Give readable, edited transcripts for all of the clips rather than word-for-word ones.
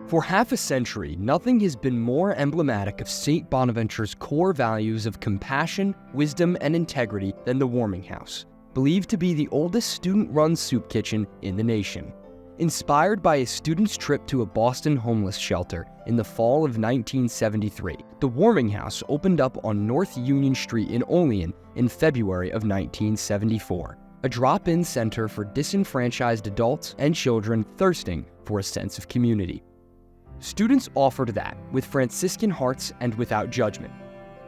For half a century, nothing has been more emblematic of St. Bonaventure's core values of compassion, wisdom, and integrity than the Warming House, believed to be the oldest student-run soup kitchen in the nation. Inspired by a student's trip to a Boston homeless shelter in the fall of 1973, the Warming House opened up on North Union Street in Olean in February of 1974, a drop-in center for disenfranchised adults and children thirsting for a sense of community. Students offered that with Franciscan hearts and without judgment.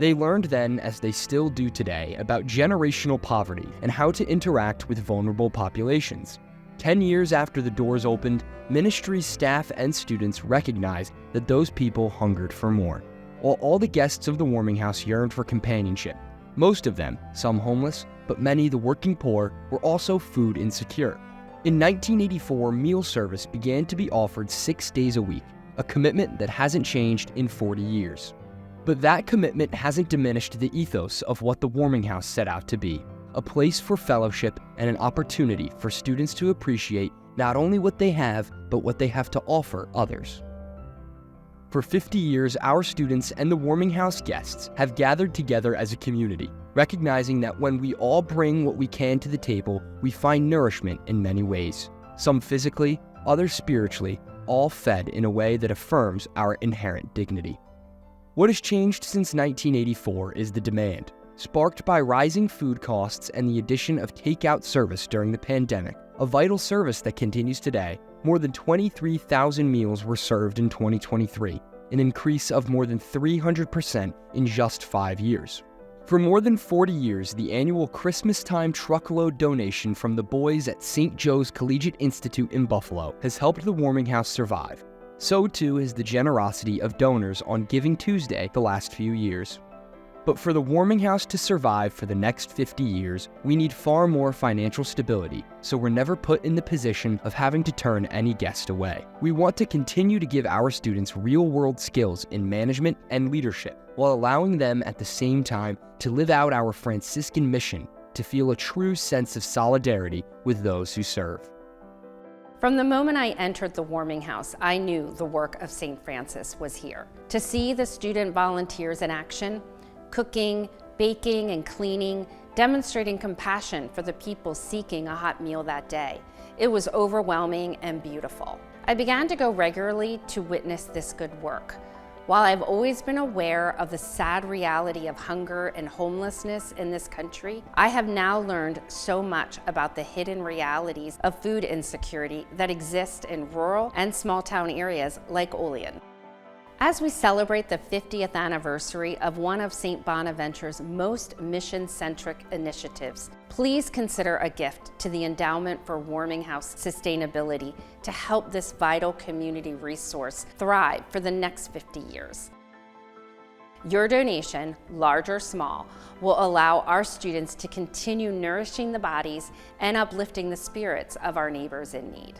They learned then, as they still do today, about generational poverty and how to interact with vulnerable populations. 10 years after the doors opened, ministry staff and students recognized that those people hungered for more. While all the guests of the Warming House yearned for companionship, most of them, some homeless, but many the working poor, were also food insecure. In 1984, meal service began to be offered 6 days a week, a commitment that hasn't changed in 40 years. But that commitment hasn't diminished the ethos of what the Warming House set out to be, a place for fellowship and an opportunity for students to appreciate not only what they have, but what they have to offer others. For 50 years, our students and the Warming House guests have gathered together as a community, recognizing that when we all bring what we can to the table, we find nourishment in many ways, some physically, others spiritually, all fed in a way that affirms our inherent dignity. What has changed since 1984 is the demand, sparked by rising food costs and the addition of takeout service during the pandemic, a vital service that continues today. More than 23,000 meals were served in 2023, an increase of more than 300% in just 5 years. For more than 40 years, the annual Christmas-time truckload donation from the boys at St. Joe's Collegiate Institute in Buffalo has helped the Warming House survive. So too has the generosity of donors on Giving Tuesday the last few years. But for the Warming House to survive for the next 50 years, we need far more financial stability, so we're never put in the position of having to turn any guest away. We want to continue to give our students real-world skills in management and leadership, while allowing them at the same time to live out our Franciscan mission to feel a true sense of solidarity with those who serve. From the moment I entered the Warming House, I knew the work of St. Francis was here. To see the student volunteers in action, cooking, baking, and cleaning, demonstrating compassion for the people seeking a hot meal that day. It was overwhelming and beautiful. I began to go regularly to witness this good work. While I've always been aware of the sad reality of hunger and homelessness in this country, I have now learned so much about the hidden realities of food insecurity that exist in rural and small town areas like Olean. As we celebrate the 50th anniversary of one of St. Bonaventure's most mission-centric initiatives, please consider a gift to the Endowment for Warming House Sustainability to help this vital community resource thrive for the next 50 years. Your donation, large or small, will allow our students to continue nourishing the bodies and uplifting the spirits of our neighbors in need.